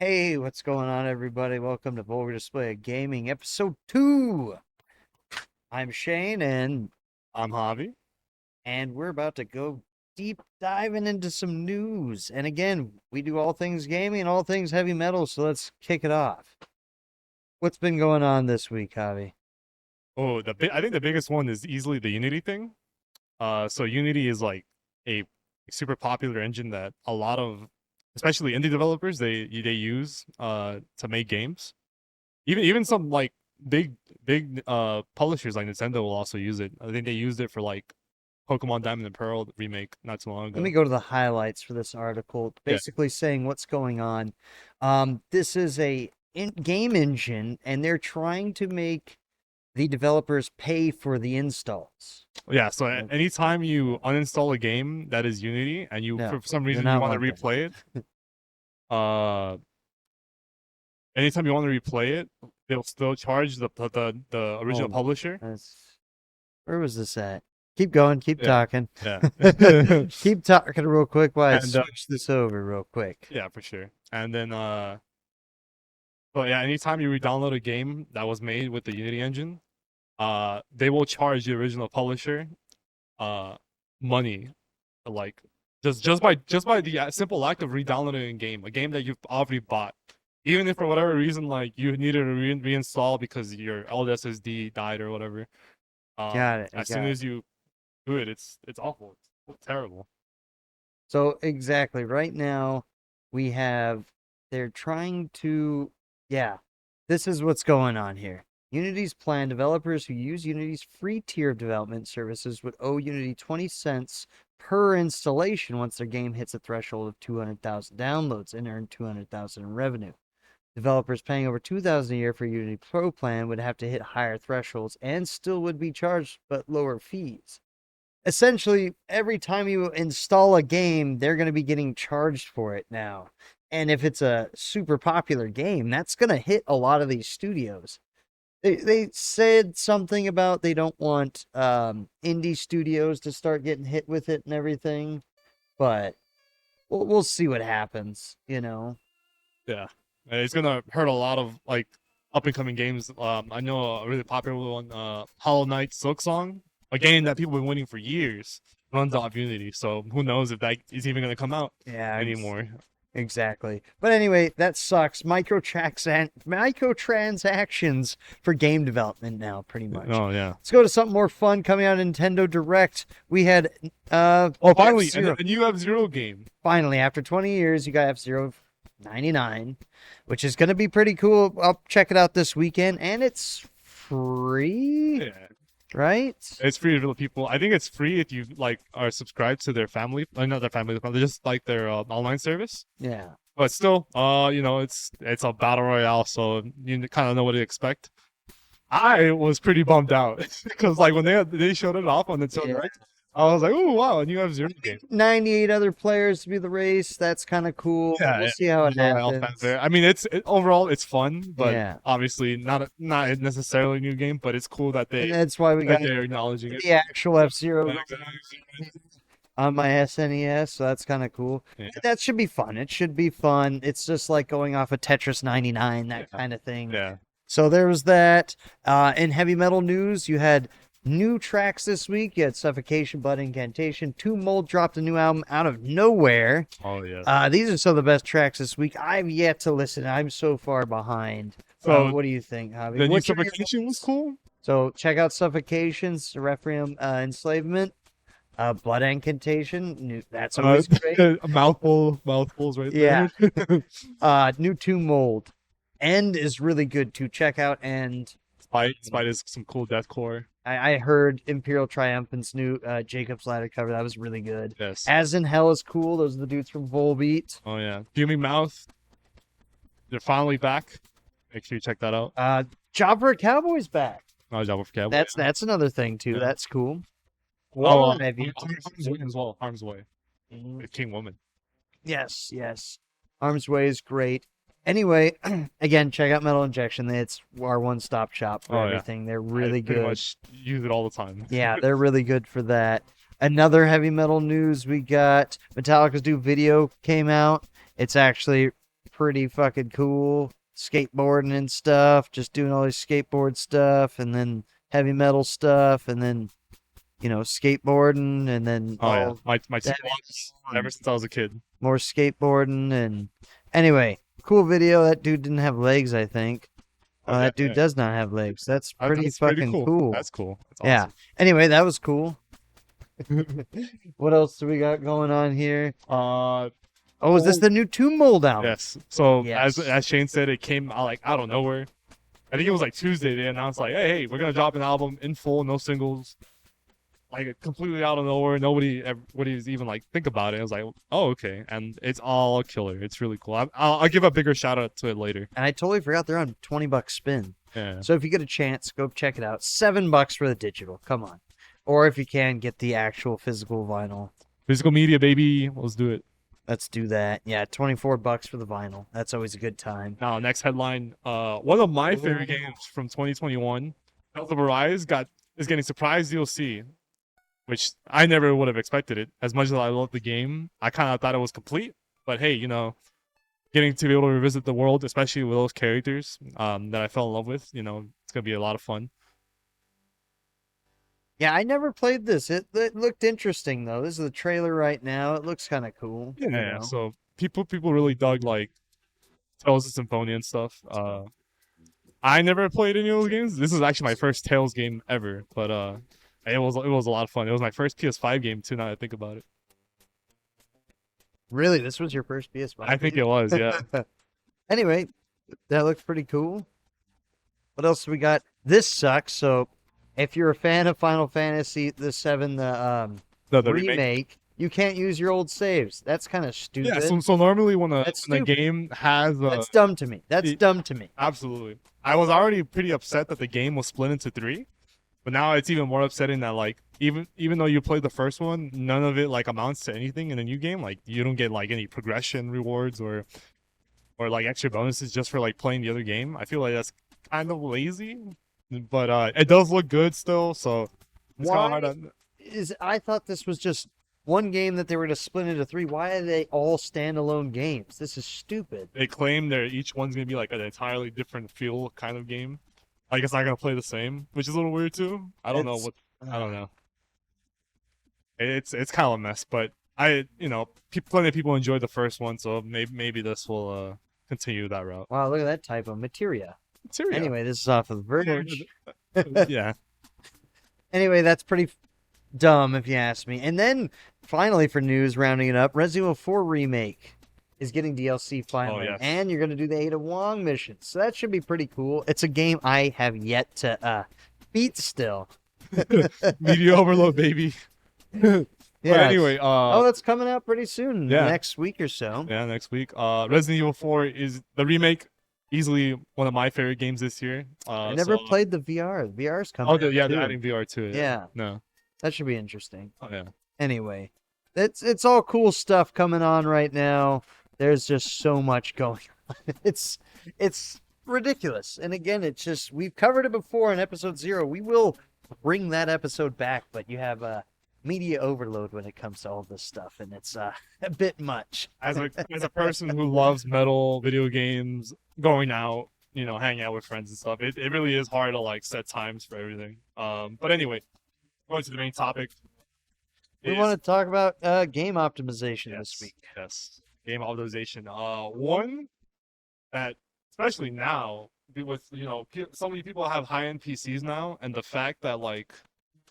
Hey, what's going on, everybody? Welcome to Vulgar Display of Gaming, episode 2. I'm Shane, and I'm Javi. we're about to go deep diving into some news. And again, we do all things gaming and all things heavy metal, so let's kick it off. What's been going on this week, Javi? Oh, I think the biggest one is easily the Unity thing. So Unity is like a super popular engine that a lot of, especially indie developers, they use to make games. Even some like big publishers like Nintendo will also use it. I think they used it for like Pokemon Diamond and Pearl remake not too long Let me ago. go to the highlights for this article, Yeah, basically saying what's going on. This is a game engine, and they're trying to make the developers pay for the installs. yeah. So anytime you uninstall a game that is Unity and you No, for some they're reason you not want to one thing. replay it, uh anytime you want to replay it, they'll still charge the original Hold on. publisher. Where was this at? Keep going, keep Yeah, talking. yeah, Keep talking real quick while I and switch this over real quick. yeah, for sure. And then but yeah, anytime you re-download a game that was made with the Unity engine, they will charge the original publisher, money, like just by the simple act of re-downloading a game that you've already bought. Even if for whatever reason, like you needed to reinstall because your old SSD died or whatever, Got it. I as soon got it. as you do it, it's awful. It's terrible. So exactly right now they're trying to yeah, this is what's going on here. Unity's plan, developers who use Unity's free tier of development services would owe Unity 20 cents per installation once their game hits a threshold of 200,000 downloads and earn 200,000 in revenue. Developers paying over 2,000 a year for Unity Pro plan would have to hit higher thresholds and still would be charged but lower fees. Essentially, every time you install a game, they're going to be getting charged for it now. And if it's a super popular game, that's going to hit a lot of these studios. They said something about they don't want indie studios to start getting hit with it and everything, but we'll see what happens, you know. Yeah, it's gonna hurt a lot of like up and coming games. I know a really popular one, Hollow Knight Silksong, a game that people have been waiting for years, runs off Unity. So who knows if that is even gonna come out Yeah, anymore? exactly. But anyway, that sucks. Microtransactions for game development now, pretty much. Oh yeah. Let's go to something more fun coming out of Nintendo Direct. We had Oh, finally, F-Zero. a new F-Zero game. Finally, after 20 years, you got F-Zero 99, which is going to be pretty cool. I'll check it out this weekend, and it's free, Yeah, right? it's free to the people. I think it's free if you like are subscribed to their family, not their family, they're just like their online service. Yeah. But still, it's a battle royale, so you kind of know what to expect. I was pretty bummed out because like when they showed it off on the Yeah. Direct, I was like, oh wow, a new F-Zero game. 98 other players to be the race. That's kind of cool. Yeah, We'll yeah. see how it Royale happens. fanfare. I mean, overall it's fun, but Yeah. obviously not necessarily a new game. But it's cool that And that's why we got they're acknowledging it. the actual F-Zero Yeah, exactly. on my SNES, so that's kind of cool. Yeah. That should be fun. It should be fun. It's just like going off of Tetris 99, that kind of thing. Yeah. So there was that. In heavy metal news, you had new tracks this week. You had Suffocation, Blood Incantation. Two Mold dropped a new album out of nowhere. Oh yeah. These are some of the best tracks this week. I've yet to listen. I'm so far behind. So what do you think, Javi? the new What's your- Suffocation was cool. So check out Suffocations, Requiem, Enslavement, Blood Incantation. That's always great. Mouthfuls right Yeah. there. New Tomb Mold. End is really good to check out. And Spite is some cool deathcore. I heard Imperial Triumphant's new Jacob's Ladder cover. That was really good. Yes. As in Hell is cool. Those are the dudes from Volbeat. Oh yeah. Fuming Mouth. They're finally back. Make sure you check that out. Job for a Cowboy's back. Oh, Job of Cowboy. That's another thing too. Yeah. That's cool. Oh, Have you- Harm's Way as well. Harm's Way. Mhm. With King Woman. Yes, yes. Arm's Way is great. Anyway, again, check out Metal Injection. It's our one-stop shop for Oh, yeah. everything. They're really I pretty good. much use it all the time. Yeah, they're really good for that. Another heavy metal news we got. Metallica's new video came out. It's actually pretty fucking cool. Skateboarding and stuff, just doing all this skateboard stuff, and then heavy metal stuff, and then skateboarding, and then Oh yeah, all my the two heavy loves metal ever and since I was a kid. more skateboarding. And anyway, cool video. That dude didn't have legs, I think. Oh Oh, yeah, that dude yeah. does not have legs. That's pretty That's pretty fucking cool. cool. That's cool. That's Yeah. awesome. Anyway, that was cool. What else do we got going on here? Uh, Oh, is this oh the new Tomb Mold album? yes. So Yes. as Shane said, it came out like out of nowhere. I think it was like Tuesday. They announced like, hey, we're gonna drop an album in full, no singles, like completely out of nowhere. Nobody's even like think about it. I was like, oh okay, and it's all killer. It's really cool. I'll give a bigger shout out to it later. And I totally forgot they're on $20 spin. Yeah. So if you get a chance, go check it out. $7 for the digital. Come on. Or if you can, get the actual physical vinyl. Physical media, baby. Let's do it. Let's do that. Yeah, $24 for the vinyl. That's always a good time. Now, next headline. One of my favorite games from 2021, Tales of Arise, is getting surprise DLC, which I never would have expected it. As much as I love the game, I kind of thought it was complete. But hey, getting to be able to revisit the world, especially with those characters that I fell in love with, it's gonna be a lot of fun. Yeah, I never played this. It looked interesting though. This is the trailer right now. It looks kind of cool. Yeah. So people really dug like Tales of Symphonia and stuff. I never played any of those games. This is actually my first Tales game ever, but it was a lot of fun. It was my first PS5 game too. Now that I think about it, Really, this was your first PS5 I think game? it was. Yeah. Anyway, that looks pretty cool. What else do we got? This sucks. So, if you're a fan of Final Fantasy the 7 The remake, you can't use your old saves. That's kind of stupid. Yeah. So normally when That's when a stupid. game has That's dumb to me. That's it- dumb to me. absolutely, I was already pretty upset that the game was split into three, but now it's even more upsetting that like even though you played the first one, none of it like amounts to anything in the new game. Like you don't get like any progression rewards or like extra bonuses just for like playing the other game. I feel like that's kind of lazy, but it does look good still. So it's kind of hard Why on. I thought this was just one game that they were to split into three. Why are they all standalone games? This is stupid. They claim each one's gonna be like an entirely different feel kind of game. Like it's not gonna play the same, which is a little weird too. I don't know what I don't know. It's kind of a mess, but plenty of people enjoyed the first one, so maybe this will continue that route. Wow, look at that typo. Materia. Syria. Anyway, this is off of the Verge. Yeah. Anyway, that's pretty dumb if you ask me. And then finally for news, rounding it up, Resident Evil 4 Remake is getting DLC finally. yes. And you're going to do the Ada Wong mission. So that should be pretty cool. It's a game I have yet to beat still. Media overload, baby. Yeah. But anyway, oh, that's coming out pretty soon. yeah. Next week or so. yeah, next week. Resident Evil 4 is the remake. Easily one of my favorite games this year. I never played the VR. The VR's coming out yeah, too. they're adding VR to it. Yeah. No. That should be interesting. Oh yeah. Anyway, it's all cool stuff coming on right now. There's just so much going on. It's ridiculous. And again, it's just we've covered it before in episode 0. We will bring that episode back, but you have a media overload when it comes to all this stuff, and it's a bit much. As a person who loves metal, video games, going out, hanging out with friends and stuff, it really is hard to like set times for everything. But anyway, going to the main topic. We want to talk about game optimization this week. Yes, game optimization. One that, especially now, with so many people have high-end PCs now, and the fact that like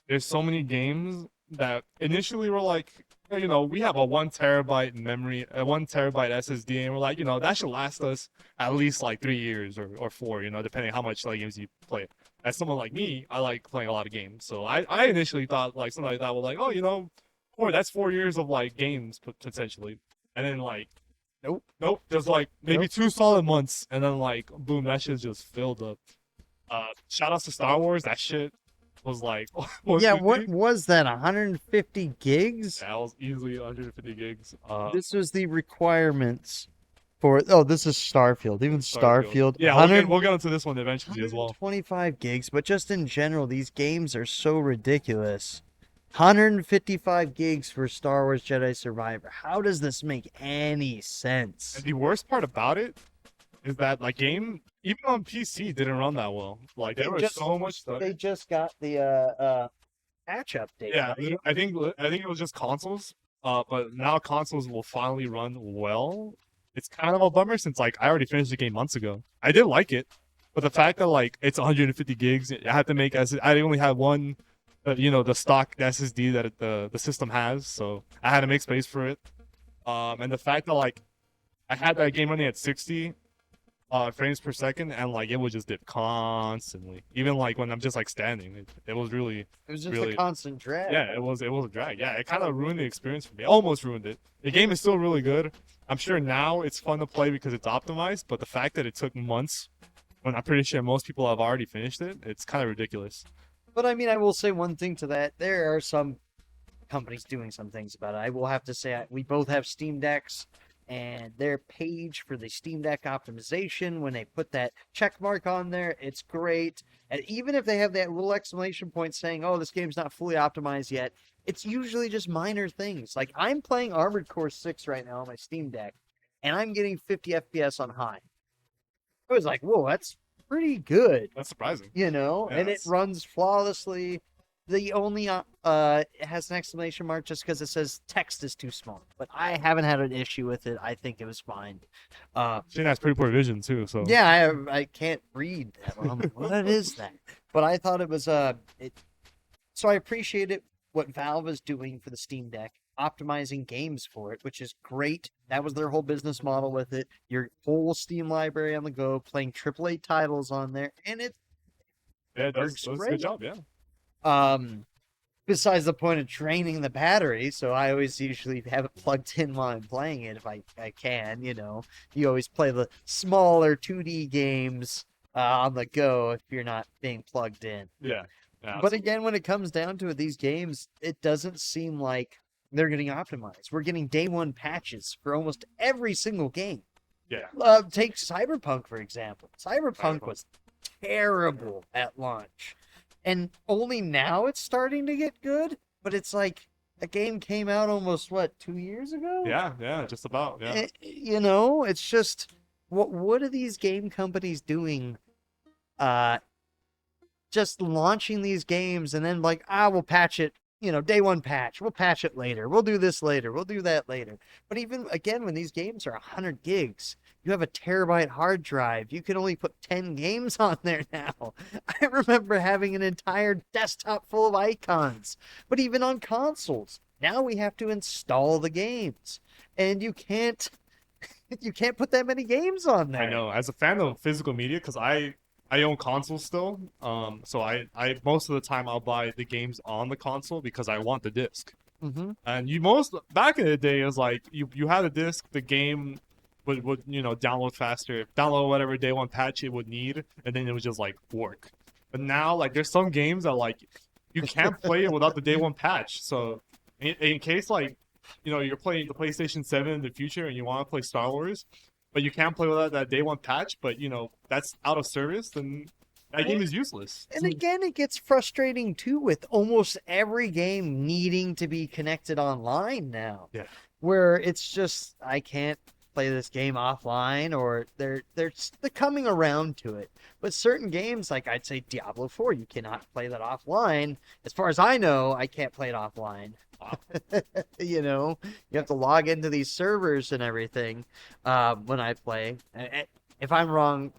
there's so many games that initially were like, we have a 1 terabyte memory, a 1 terabyte SSD, and we're like, that should last us at least like 3 years or 4, depending on how much like games you play. As someone like me, I like playing a lot of games, so I initially thought like something like that was like, oh, that's 4 years of like games potentially, and then like, nope, there's like maybe 2 solid months, and then like, boom, that shit just filled up. Shout outs to Star Wars, that shit was like yeah, what was that, 150 gigs? That was easily 150 gigs. This was the requirements for this is Starfield. Even Starfield. Yeah, we'll get into this one eventually as well. 25 gigs, but just in general, these games are so ridiculous. 155 gigs for Star Wars Jedi Survivor. How does this make any And sense? the worst part about it is that like game even on PC didn't run that well. Like there was so much stuff. They just got the patch update. Yeah, I think it was just consoles. But now consoles will finally run well. It's kind of a bummer since like I already finished the game months ago. I did like it, but the fact that like it's 150 gigs, I had to make as I only had one, the stock SSD that the system has, so I had to make space for it. And the fact that like I had that game running at 60 frames per second, and like it would just dip constantly. Even like when I'm just like standing, it was really, It was just really, a constant drag. yeah, it was a drag. Yeah, it kind of ruined the experience for me. Almost ruined it. The game is still really good. I'm sure now it's fun to play because it's optimized, but the fact that it took months, when I'm pretty sure most people have already finished it, it's kind of ridiculous. But I mean, I will say one thing to that. There are some companies doing some things about it. I will have to say we both have Steam Decks, and their page for the Steam Deck optimization, when they put that check mark on there, it's great. And even if they have that little exclamation point saying, "Oh, this game's not fully optimized yet," it's usually just minor things. Like I'm playing Armored Core 6 right now on my Steam Deck, and I'm getting 50 FPS on high. I was like, "Whoa, that's pretty good." That's surprising. Yeah, Yeah, and it that's- runs flawlessly. The only it has an exclamation mark just because it says text is too small, but I haven't had an issue with it. I think it was fine. Shane has pretty poor vision too, so Yeah, I can't read that one. I'm like, what is that? But I thought it was so I appreciate it what Valve is doing for the Steam Deck, optimizing games for it, which is great. That was their whole business model with it. Your whole Steam library on the go, playing AAA titles on there, and it yeah, it works does a great. good job. Yeah. Besides the point of draining the battery, so I always usually have it plugged in while I'm playing it if I can. You always play the smaller 2D games on the go if you're not being plugged in. Yeah. Yeah. But again, when it comes down to it, these games, it doesn't seem like they're getting optimized. We're getting day one patches for almost every single game. yeah. Take Cyberpunk, for example. Cyberpunk was terrible at launch. And only now it's starting to get good, but it's like a game came out almost, what, 2 years ago? Yeah, just about. Yeah. It's just, what are these game companies doing? Just launching these games and then like, we'll patch it, day one patch. We'll patch it later. We'll do this later. We'll do that later. But even again, when these games are 100 gigs, you have a terabyte hard drive. You can only put 10 games on there now. I remember having an entire desktop full of icons. But even on consoles, now we have to install the games. And you can't put that many games on there. I know. As a fan of physical media, because I own consoles still. So I most of the time I'll buy the games on the console because I want the disc. Mm-hmm. And back in the day is like you had a disc, the game would download faster, download whatever day one patch it would need, and then it would just like work. But now like there's some games that like you can't play it without the day one patch. So in case like you're playing the PlayStation 7 in the future and you want to play Star Wars, but you can't play without that day one patch, but that's out of service, then that game is useless. And again, it gets frustrating too with almost every game needing to be connected online now. Yeah. Where it's just, I can't play this game offline, or they're coming around to it. But certain games, like I'd say Diablo 4, you cannot play that offline. As far as I know, I can't play it offline. You have to log into these servers and everything when I play. If I'm wrong,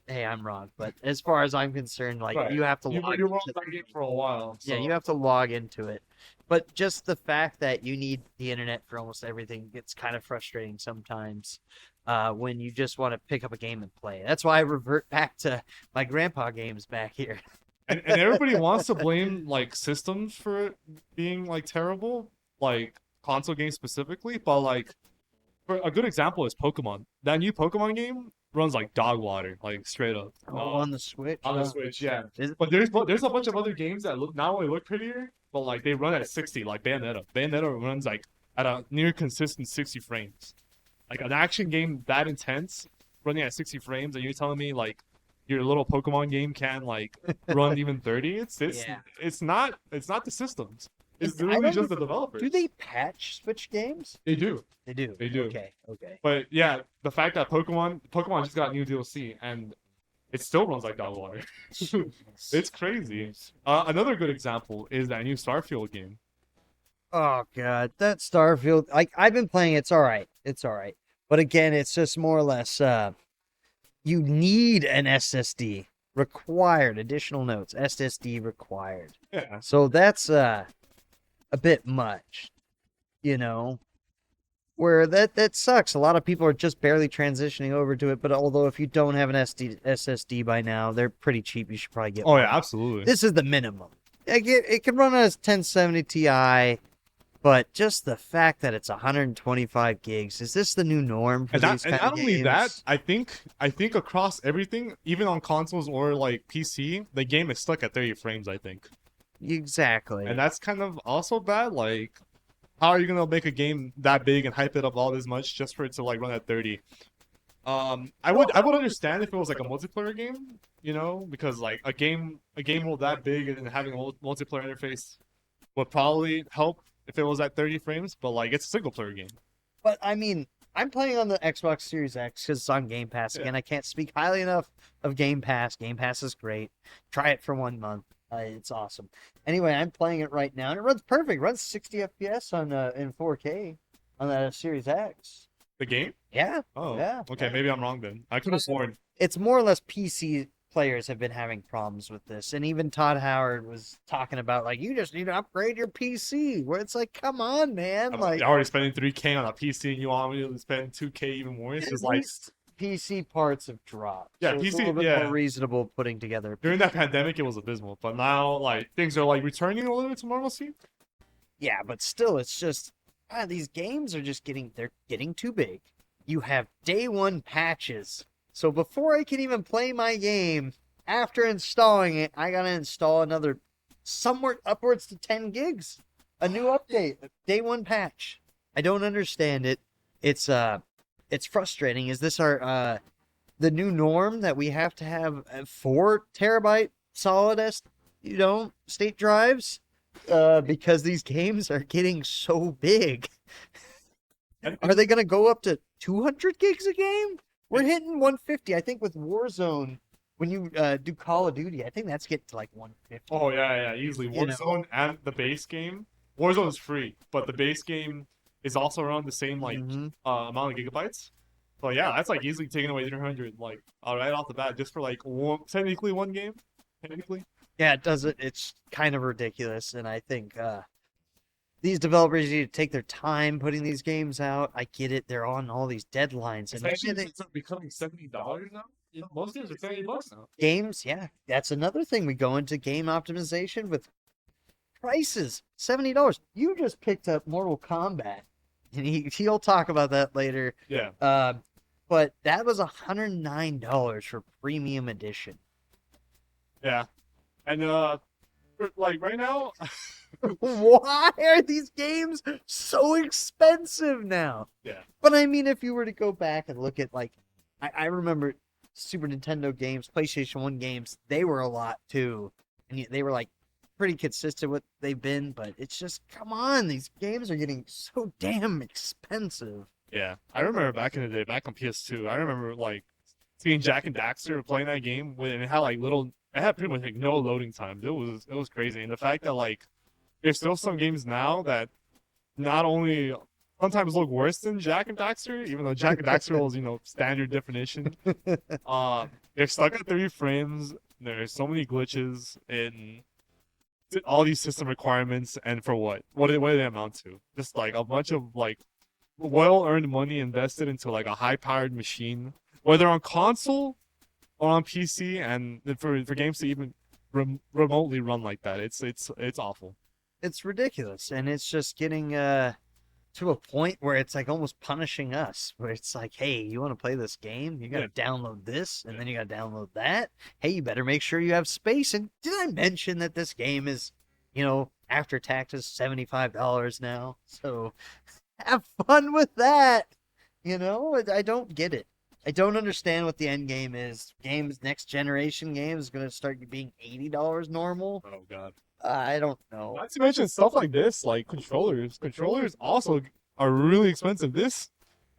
hey, I'm wrong. But as far as I'm concerned, like Right. you have to You log were on into, that game for a while. yeah, So. you have to log into it. But just the fact that you need the internet for almost everything gets kind of frustrating sometimes when you just want to pick up a game and play. That's why I revert back to my grandpa games back here. And everybody wants to blame like systems for it being like terrible, like console games specifically. But like, for a good example is Pokemon. That new Pokemon game runs like dog water, like straight up. On the Switch. On the Switch, yeah. Is- But there's a bunch of other games that not only look prettier, but like they run at 60, like Bayonetta. Bayonetta runs like at a near consistent 60 frames. Like an action game that intense, running at 60 frames, and you're telling me like your little Pokemon game can like run even 30? Yeah. It's not the systems. It's I literally don't just the even- developers. Do they patch Switch games? They do. They do. They do. Okay. Okay. But yeah, the fact that Pokemon just got new DLC and it still runs like dog water. It's crazy. Another good example is that new Starfield game. Oh god, that Starfield. I've been playing. It's all right. It's all right. But again, it's just more or less. You need an SSD required. Additional notes. SSD required. Yeah. So that's a bit much. You know, where that sucks. A lot of people are just barely transitioning over to it. But although if you don't have an SSD by now, they're pretty cheap. You should probably get Oh one. yeah, absolutely. This is the minimum. It can run on a 1070 Ti, but just the fact that it's 125 gigs, is this the new norm for these And kind not of only that, games? I think across everything, even on consoles or like PC, the game is stuck at 30 frames, I think. Exactly. And that's kind of also bad. Like, how are you gonna make a game that big and hype it up all this much just for it to like run at 30? I would understand if it was like a multiplayer game, you know, because like a game world that big and having a multiplayer interface would probably help if it was at 30 frames, but like it's a single player game. But I mean, I'm playing on the Xbox Series X because it's on Game Pass again. Yeah. I can't speak highly enough of Game Pass. Game Pass is great. Try it for 1 month. It's awesome. Anyway, I'm playing it right now, and it runs perfect. It runs 60 FPS on in 4K on the Series X. The game? Yeah. Oh, Yeah. okay, maybe I'm wrong then. I could have sworn. It's more or less PC players have been having problems with this, and even Todd Howard was talking about like you just need to upgrade your PC. Where it's like, come on, man, I'm like already spending 3K on a PC, and you want me to spend 2K even more? It's at just like least PC parts have dropped. Yeah, so it's a PC little bit yeah. more reasonable putting together. During that pandemic, it was abysmal, but now like things are like returning a little bit to normalcy. Yeah, but still, it's just these games are just they're getting too big. You have day one patches, so before I can even play my game, after installing it, I gotta install another somewhere upwards to 10 gigs. A new update, a day one patch. I don't understand it. It's frustrating. Is this our the new norm that we have to have 4 terabyte solid state drives? Because these games are getting so big. Are they gonna go up to 200 gigs a game? We're hitting 150. I think with Warzone, when you do Call of Duty, I think that's getting to like 150. Oh yeah, easily. You know? Warzone and the base game. Warzone is free, but the base game is also around the same like Mhm. amount of gigabytes. So yeah, that's like easily taking away 300 like right off the bat just for like technically one game. Technically. Yeah, it does it. It's kind of ridiculous, and I think these developers need to take their time putting these games out. I get it; they're on all these deadlines, and Especially since it's becoming $70 now. You know, most games are $70 now. games, yeah, that's another thing. We go into game optimization with prices. $70. You just picked up Mortal Kombat, and he'll talk about that later. Yeah. But that was $109 for premium edition. Yeah. And like right now Why are these games so expensive now? Yeah. But I mean, if you were to go back and look at like, I remember Super Nintendo games, PlayStation 1 games, they were a lot too. And they were like pretty consistent with they've been, but it's just, come on, these games are getting so damn expensive. Yeah. I remember back in the day, back on PS2, I remember like seeing Jack and Daxter playing that game and it had like it had pretty much like no loading times. It was crazy. And the fact that like there's still some games now that not only sometimes look worse than Jack and Daxter, even though Jack and Daxter was, you know, standard definition. They're stuck at 30 frames. There's so many glitches in all these system requirements, and for what? What do they amount to? Just like a bunch of like well-earned money invested into like a high-powered machine, whether on console or on PC, and for games to even remotely run like that, it's awful. It's ridiculous, and it's just getting to a point where it's like almost punishing us, where it's like, hey, you want to play this game? You got to download this, and then you got to download that. Hey, you better make sure you have space. And did I mention that this game is, after taxes, $75 now? So have fun with that. I don't get it. I don't understand what the end game is. Games, next generation games, is going to start being $80 normal. Oh god. I don't know. Not to mention stuff like this, like controllers. Controllers also are really expensive. This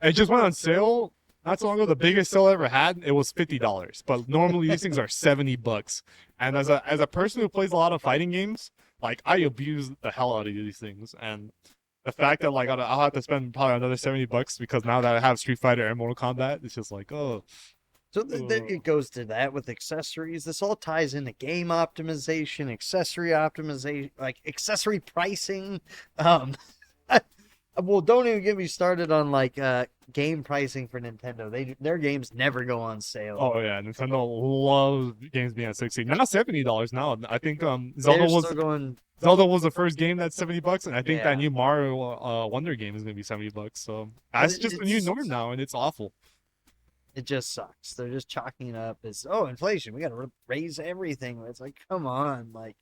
it just went on sale not so long ago. The biggest sale I ever had, it was $50. But normally these things are $70. And as a person who plays a lot of fighting games, like I abuse the hell out of these things. And the fact that like I'll have to spend probably another $70 because now that I have Street Fighter and Mortal Kombat, it's just like, oh, So it goes to that with accessories. This all ties into game optimization, accessory optimization, like accessory pricing. Um, well, don't even get me started on like game pricing for Nintendo. Their games never go on sale. oh yeah, Nintendo loves games being at 60. Now $70 now. I think They're still going. Zelda was the first game that's $70, and I think that Yeah. new Mario Wonder game is gonna be $70. So But that's just the new norm now, and it's awful. it just sucks. They're just chalking it up as, oh, inflation. We got to raise everything. It's like, come on. Like,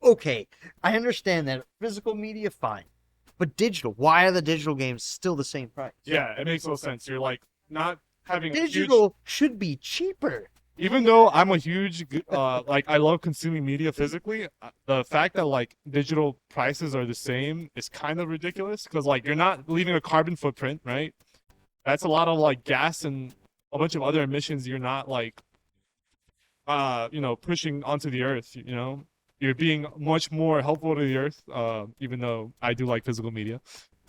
okay, I understand that physical media, fine. But digital, why are the digital games still the same price? Yeah, it makes no sense. You're like not having a huge. Digital should be cheaper. Even though I'm a huge like I love consuming media physically, the fact that like digital prices are the same is kind of ridiculous because like you're not leaving a carbon footprint, right? That's a lot of like gas and a bunch of other emissions you're not like pushing onto the earth, you know. You're being much more helpful to the earth, even though I do like physical media.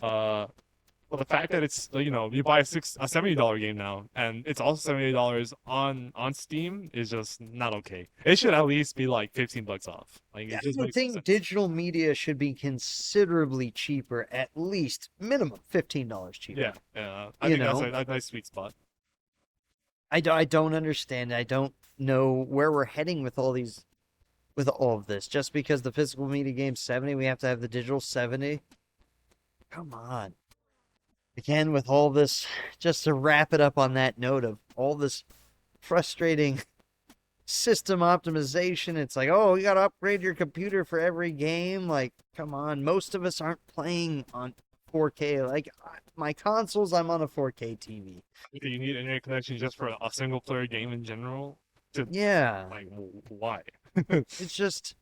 But the fact that it's you buy a $70 game now and it's also $70 on Steam is just not okay. It should at least be like $15 off. Like Yeah, it just I makes think sense. digital media should be considerably cheaper, at least minimum $15 cheaper. Yeah, yeah. I You think that's know, a nice sweet spot. I don't understand. I don't know where we're heading with all of this. Just because the physical media game's 70, we have to have the digital 70. Come on. Again, with all this, just to wrap it up on that note of all this frustrating system optimization, it's like, oh, you got to upgrade your computer for every game. Like, come on. Most of us aren't playing on 4K. Like, my consoles, I'm on a 4K TV. Do you need internet connection just for a single player game in general? To Yeah. like why? It's just,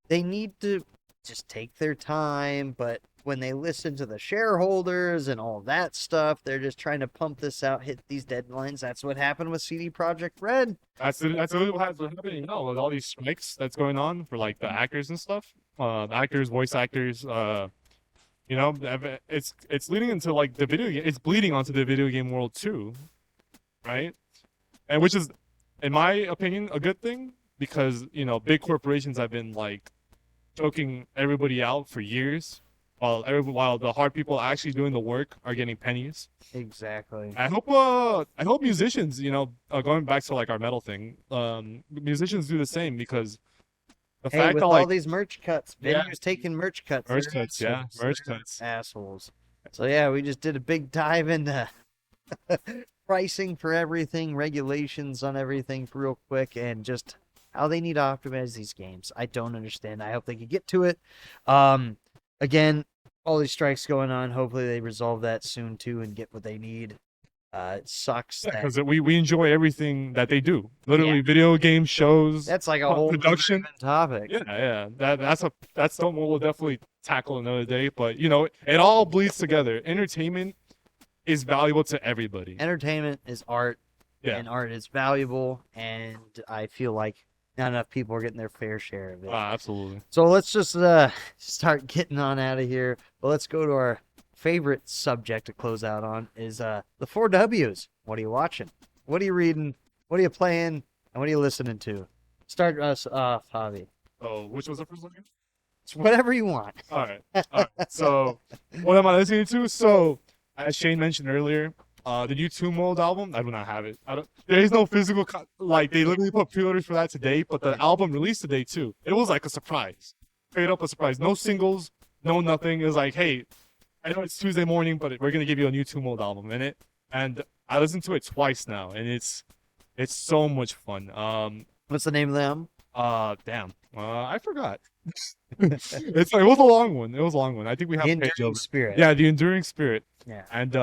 they need to just take their time, but when they listen to the shareholders and all that stuff, they're just trying to pump this out, hit these deadlines. That's what happened with CD Projekt Red. That's really what's happening now with all these strikes that's going on for like the actors and stuff. Actors, voice actors. It's leading into like the video game. It's bleeding onto the video game world too, right? And which is, in my opinion, a good thing because big corporations have been like choking everybody out for years, while the hard people actually doing the work are getting pennies. Exactly. I hope musicians, going back to like our metal thing, musicians do the same because the Hey, fact with that all like these merch cuts, yeah, venues taking merch cuts. merch They're cuts, yeah, assholes. merch They're cuts. assholes. So yeah, we just did a big dive into pricing for everything, regulations on everything real quick, and just how they need to optimize these games. I don't understand. I hope they can get to it. Again, all these strikes going on. Hopefully they resolve that soon too and get what they need. It sucks that Because we enjoy everything that they do. Literally, video game shows, that's like a whole production. topic. Yeah. That's something we'll definitely tackle another day. But it all bleeds together. Entertainment is valuable to everybody. Entertainment is art, Yeah. and art is valuable, and I feel like not enough people are getting their fair share of it. Absolutely. So let's just start getting on out of here. But let's go to our favorite subject to close out on is the 4Ws. What are you watching? What are you reading? What are you playing? And what are you listening to? Start us off, Javi. Oh, which was the first one? It's whatever you want. All right. So, what am I listening to? So, as Shane mentioned earlier, the new Two Mold album. I do not have it. There is no physical. Like they literally put pre-orders for that today, but the album released today too. It was like a surprise, straight up a surprise. No singles, no nothing. It was like, hey, I know it's Tuesday morning, but we're gonna give you a new Two Mold album in it. And I listened to it twice now, and it's so much fun. What's the name of them? Damn. I forgot. It was a long one. It was a long one. I think we have The a page Enduring over. Spirit. Yeah, the Enduring Spirit. Yeah. And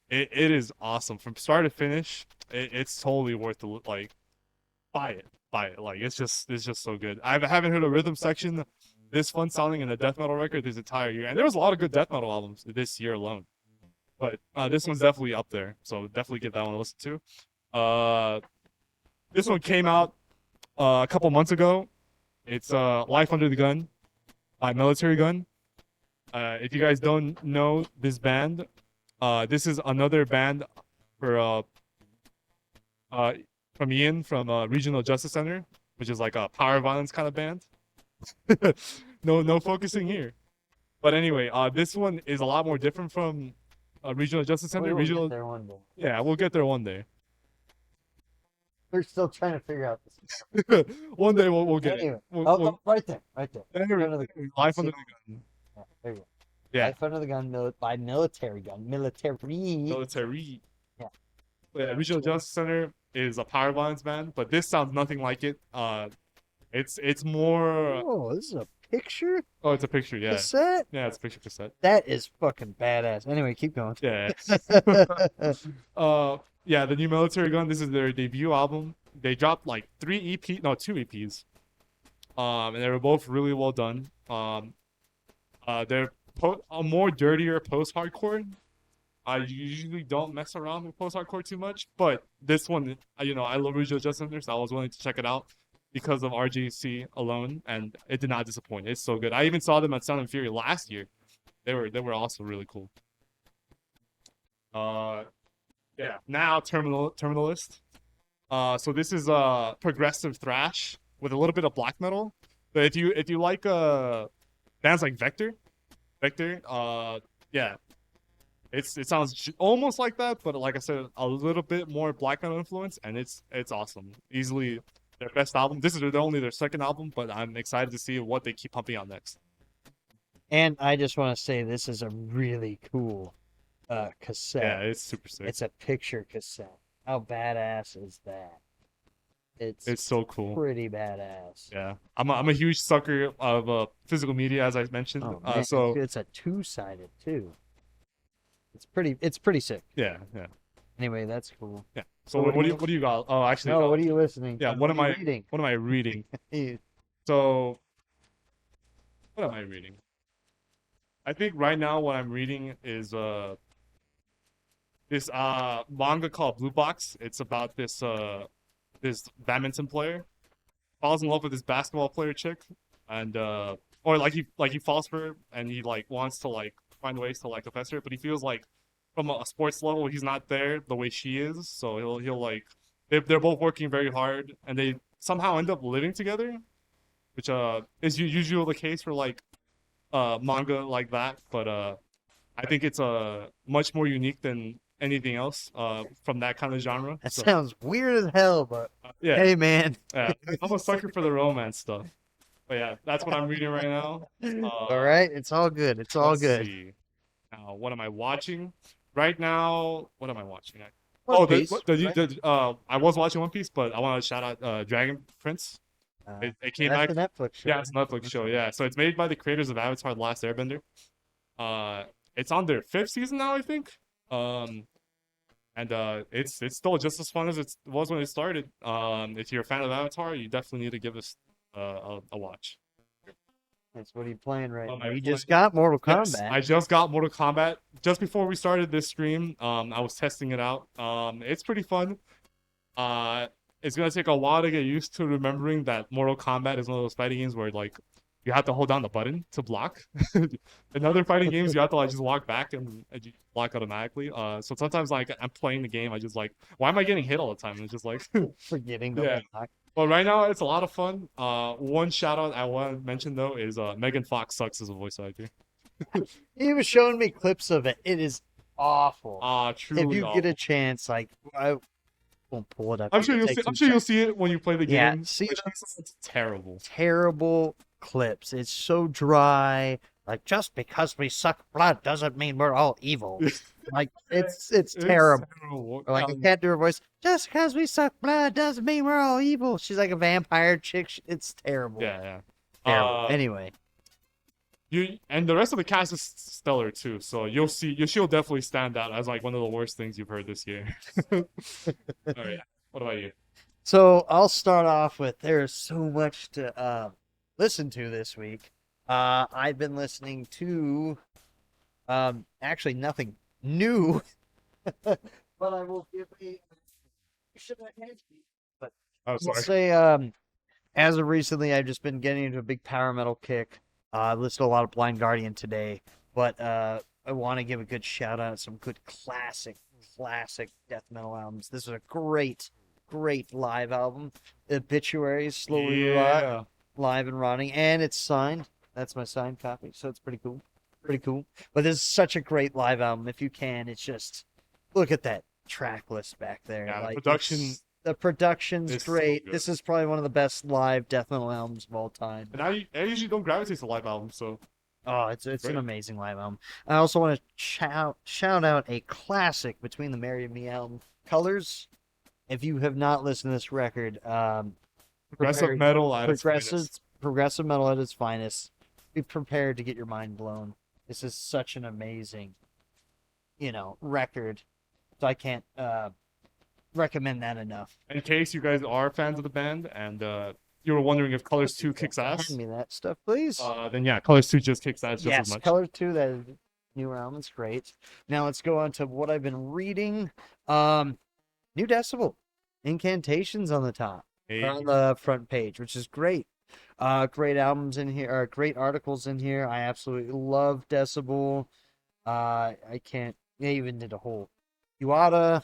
it is awesome from start to finish. it's totally worth the like. Buy it. Like it's just so good. I haven't heard a rhythm section this fun sounding in a death metal record this entire year, and there was a lot of good death metal albums this year alone. But this one's definitely up there, so definitely give that one a listen to. This one came out a couple months ago. It's Life Under the Gun by Military Gun. If you guys don't know this band, this is another band for from Ian from Regional Justice Center, which is like a power violence kind of band. No focusing here. But anyway, this one is a lot more different from Regional Justice Center. We'll get there one day. Yeah, we'll get there one day. We're still trying to figure out this. One day we'll get Anyway. it. We'll, right there. anyway, Under the gun. Life Under the Gun. Yeah, there you go. Yeah. Life Under the Gun by Military Gun. Military. Yeah. Yeah, Regional Justice Center is a power violence band, but this sounds nothing like it. It's more. Oh, this is a picture Oh, it's a picture. Yeah. cassette. Yeah, it's a picture cassette. That is fucking badass. Anyway, keep going. Yeah. Yeah, the new Military Gun. This is their debut album. They dropped like two EPs. And they were both really well done. They're a more dirtier post-hardcore. I usually don't mess around with post-hardcore too much, but this one, I love Regional Justice Center, so I was willing to check it out because of RGC alone, and it did not disappoint. It's so good. I even saw them at Sound and Fury last year. They were also really cool. Yeah. Now Terminalist. So this is progressive thrash with a little bit of black metal. But if you like bands like Vector, yeah. It sounds almost like that, but like I said, a little bit more black metal influence, and it's awesome. Easily their best album. This is only their second album, but I'm excited to see what they keep pumping out next. And I just want to say this is a really cool cassette. Yeah, it's super sick. It's a picture cassette. How badass is that? It's so cool. Pretty badass. Yeah, I'm a huge sucker of physical media, as I mentioned. Oh, so it's a two-sided too. It's pretty sick. Yeah. Anyway, that's cool. Yeah. So what do you got? Oh, actually. No, what are you listening? Yeah. What am I reading? What am I reading? So, what am I reading? I think right now what I'm reading is this manga called Blue Box. It's about this badminton player falls in love with this basketball player chick, and or he falls for her, and he like wants to like find ways to like impress her, but he feels like from a sports level he's not there the way she is, so he'll like they're both working very hard, and they somehow end up living together, which is usually the case for like manga like that, but I think it's much more unique than anything else from that kind of genre. That sounds weird as hell, but yeah. Hey man. Yeah, I'm a sucker for the romance stuff. But yeah, that's what I'm reading right now. All right, it's all good. It's all good. See. Now, what am I watching? Right now, what am I watching? One Piece, I was watching One Piece, but I want to shout out Dragon Prince. It came that's back. the Netflix show. Yeah, it's a Netflix show. Yeah, so it's made by the creators of Avatar: The Last Airbender. It's on their 5th season now, I think. And it's still just as fun as it was when it started. If you're a fan of Avatar, you definitely need to give this a watch. That's what are you playing right now? You just got Mortal Kombat. Yes, I just got Mortal Kombat just before we started this stream. I was testing it out. It's pretty fun. It's gonna take a while to get used to remembering that Mortal Kombat is one of those fighting games where like you have to hold down the button to block. In other fighting games, you have to like just walk back and you block automatically. So sometimes like I'm playing the game, I just like, why am I getting hit all the time? And it's just like forgetting the block. But right now it's a lot of fun. One shout out I want to mention though is Megan Fox sucks as a voice actor. He was showing me clips of it. It is awful. Truly if you awful. get a chance, like I won't pull it up. I'm sure you'll see it when you play the game. Yeah, see, it's terrible. Terrible clips. It's so dry. Like, just because we suck blood doesn't mean we're all evil. Like, it's terrible. Or like, I can't do her voice. Just because we suck blood doesn't mean we're all evil. She's like a vampire chick. It's terrible. Yeah. Terrible. Anyway. You and the rest of the cast is stellar too. So she'll definitely stand out as like one of the worst things you've heard this year. All right. What about you? So I'll start off with there's so much to listen to this week. I've been listening to actually nothing new, but I will give a should I hand you? But Oh, I'll sorry. say as of recently I've just been getting into a big power metal kick. I listened to a lot of Blind Guardian today, but I want to give a good shout out to some good classic death metal albums. This is a great live album. Obituaries, Slowly Rot, Yeah. live and rotting, and it's signed. That's my signed copy, so it's pretty cool. Pretty cool. But this is such a great live album. If you can, it's just look at that track list back there. Yeah. The Like production the production's is so great. good. This is probably one of the best live death metal albums of all time. And I usually don't gravitate to live albums, so Oh, it's an great. amazing live album. I also want to shout out a classic Between the Mary and Me album, Colors. If you have not listened to this record, Progressive prepare metal at its progressive finest. progressive metal at its finest. Be prepared to get your mind blown. This is such an amazing, record. So I can't recommend that enough. In case you guys are fans of the band and you were wondering if Colors 2 kicks Hand ass, me that stuff, please. then yeah, Colors 2 just kicks ass just as Yes, much. Color 2, that is new album. It's great. Now let's go on to what I've been reading. Um, New Decibel, Incantations on the top, or Hey, on the front page, which is great. Great albums in here, or great articles in here. I absolutely love Decibel. I can't. They even did a whole Iwata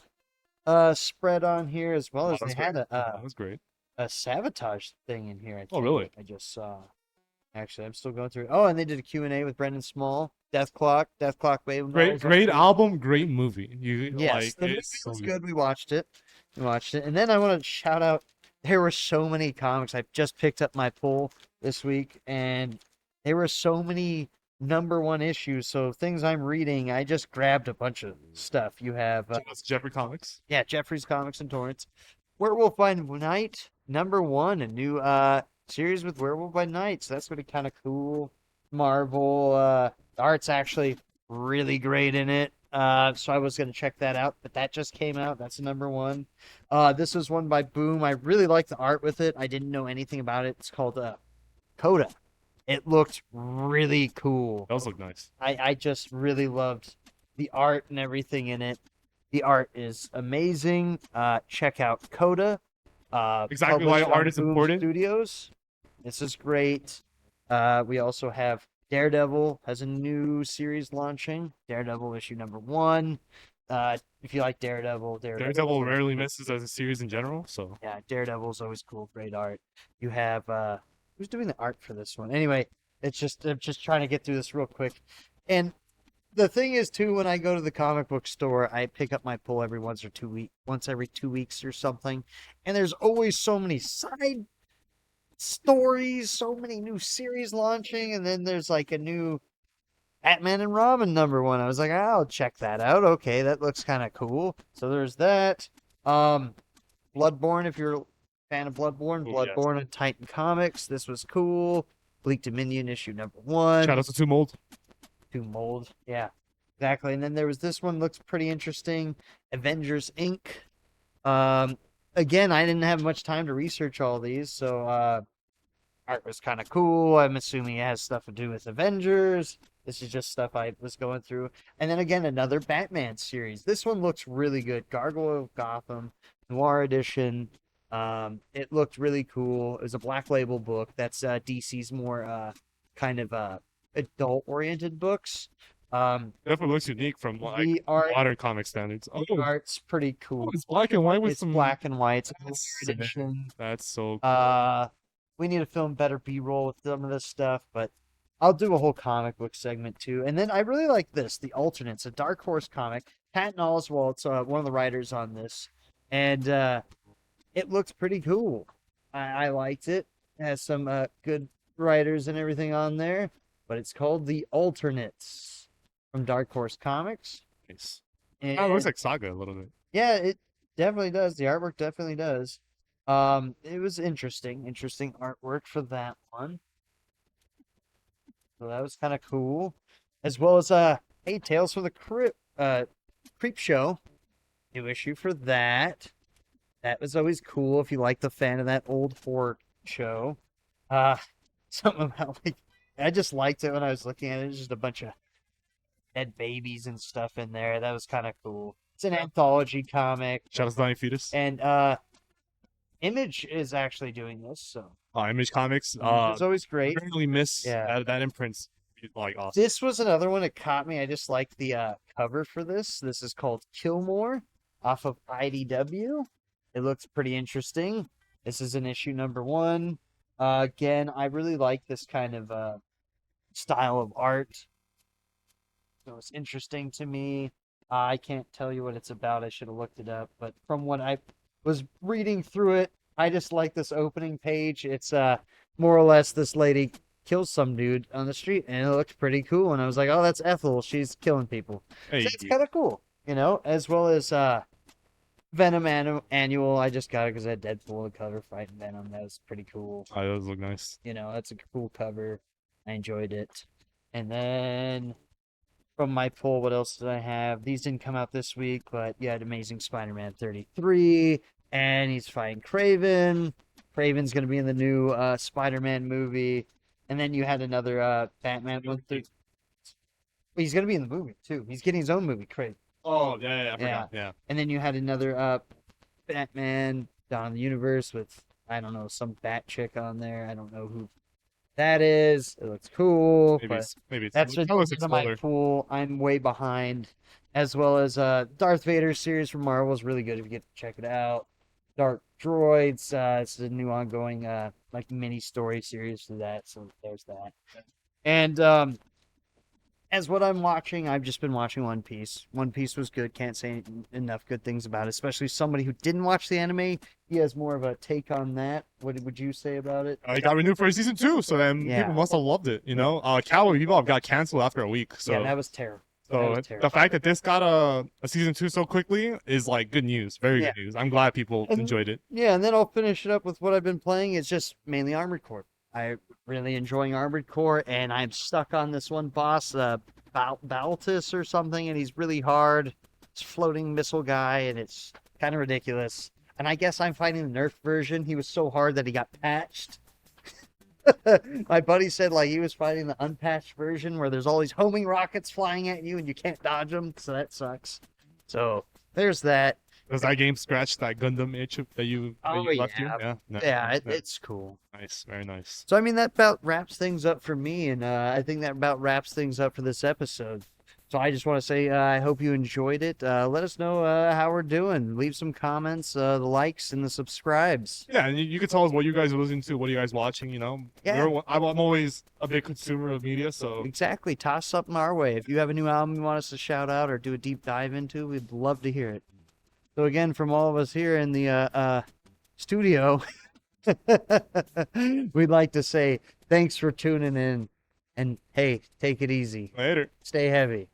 spread on here as well wow, as they that's had great. a That was great. sabotage thing in here. I Oh, think really? I just saw. Actually, I'm still going through. Oh, and they did a Q&A with Brendan Small. Death Clock Wave Great, Metals up great here. album, great movie. You Yes, like the movie it's so was good. good. We watched it. And then I want to shout out. There were so many comics. I just picked up my pull this week, and there were so many number one issues. So things I'm reading, I just grabbed a bunch of stuff. You have, That's Jeffrey Comics. yeah, Jeffrey's Comics and Torrents. Werewolf by Night, number one, a new series with Werewolf by Night. So that's gonna be kind of cool. Marvel, the art's actually really great in it. So I was gonna check that out, but that just came out. That's the number one. This was one by Boom. I really like the art with it. I didn't know anything about it. It's called Coda. It looked really cool. Those look nice. I just really loved the art and everything in it. The art is amazing. Check out Coda, Exactly why published art on is Boom important. Studios. This is great. We also have Daredevil has a new series launching. Daredevil issue number one. If you like Daredevil rarely misses as a series in general, so yeah, Daredevil's always cool. Great art. You have who's doing the art for this one? Anyway, it's just I'm just trying to get through this real quick. And the thing is too, when I go to the comic book store, I pick up my pull every once every 2 weeks or something. And there's always so many side stories, so many new series launching, and then there's like a new Batman and Robin number one. I was like, I'll check that out. Okay, that looks kind of cool. So there's that. Um, Bloodborne, if you're a fan of Bloodborne, oh, yes. Bloodborne and Titan Comics. This was cool. Bleak Dominion issue number one. Shout out to Two Mold. To Mold. Yeah, exactly. And then there was this one, looks pretty interesting. Avengers Inc. Again, I didn't have much time to research all these, so art was kind of cool. I'm assuming it has stuff to do with Avengers. This is just stuff I was going through. And then again, another Batman series. This one looks really good. Gargoyle of Gotham, Noir Edition. It looked really cool. It was a Black Label book. That's DC's more kind of adult oriented books. Definitely looks unique from like The art, modern comic standards. Oh, the art's pretty cool. it's black and white with It's some. black and white. It's a That's Noir sick. edition. That's so cool. We need to film better B-roll with some of this stuff, but I'll do a whole comic book segment too. And then I really like this, The Alternates, a Dark Horse comic. Patton Oswalt's one of the writers on this, and it looks pretty cool. I liked it. It has some good writers and everything on there, but it's called The Alternates from Dark Horse Comics. Nice. And Oh, it looks like Saga a little bit. yeah, it definitely does. The artwork definitely does. It was interesting artwork for that one. So that was kind of cool. As well as hey, Tales from the Creep Show. New issue for that. That was always cool if you like the fan of that old horror show. Uh something about like I just liked it when I was looking at it. It's just a bunch of dead babies and stuff in there. That was kind of cool. It's an anthology comic, Shout out to Dying Fetus. and Image is actually doing this, so Image Comics. it's always great. Really miss Yeah. that imprints. Like awesome. This was another one that caught me. I just liked the cover for this. This is called Killmore off of IDW. It looks pretty interesting. This is an issue number 1. Again, I really like this kind of style of art. So it's interesting to me. I can't tell you what it's about. I should have looked it up, but from what I was reading through it, I just like this opening page. It's more or less this lady kills some dude on the street, and it looks pretty cool. And I was like, oh, that's Ethel. She's killing people. Hey, So it's kind of cool, you know. As well as Venom Annual. I just got it because I had Deadpool the cover fighting Venom. That was pretty cool. oh, those look nice. You know, that's a cool cover. I enjoyed it. And then from my pull, what else did I have? These didn't come out this week, but you had Amazing Spider-Man 33, and he's fighting Craven. Craven's going to be in the new Spider-Man movie. And then you had another Batman one. He's going to be in the movie, too. He's getting his own movie, Craven. Oh, yeah, I forgot. Yeah. And then you had another Batman Dawn of the Universe with, I don't know, some bat chick on there. I don't know who that is. It looks cool. Maybe it's That's just my pool. I'm way behind. As well as Darth Vader series from Marvel is really good if you get to check it out. Dark Droids. It's a new ongoing like mini story series to that. So there's that. And as what I'm watching, I've just been watching One Piece. One Piece was good. Can't say enough good things about it. Especially somebody who didn't watch the anime. He has more of a take on that. What would you say about it? It got renewed for season 2, so then people must have loved it. You know, Cowboy Bebop got canceled after a week. So yeah, that was terrible. So the fact that this got a season 2 so quickly is like good news. Very good news. I'm glad people enjoyed it. Yeah, and then I'll finish it up with what I've been playing. It's just mainly Armored Core. I'm really enjoying Armored Core, and I'm stuck on this one boss, Baltus or something, and he's really hard. It's floating missile guy, and it's kind of ridiculous. And I guess I'm fighting the Nerf version. He was so hard that he got patched. My buddy said like he was fighting the unpatched version where there's all these homing rockets flying at you and you can't dodge them, so that sucks. So there's that. Does that game scratch that Gundam itch that you left you? Yeah. No, Yeah, it's cool. Nice, very nice. So I mean that about wraps things up for me, and I think that about wraps things up for this episode. So I just want to say I hope you enjoyed it. Let us know how we're doing. Leave some comments, the likes, and the subscribes. Yeah, and you can tell us what you guys are listening to, what are you guys watching, you know? Yeah. I'm always a big consumer of media, so... Exactly. Toss something our way. If you have a new album you want us to shout out or do a deep dive into, we'd love to hear it. So again, from all of us here in the studio, we'd like to say thanks for tuning in. And hey, take it easy. Later. Stay heavy.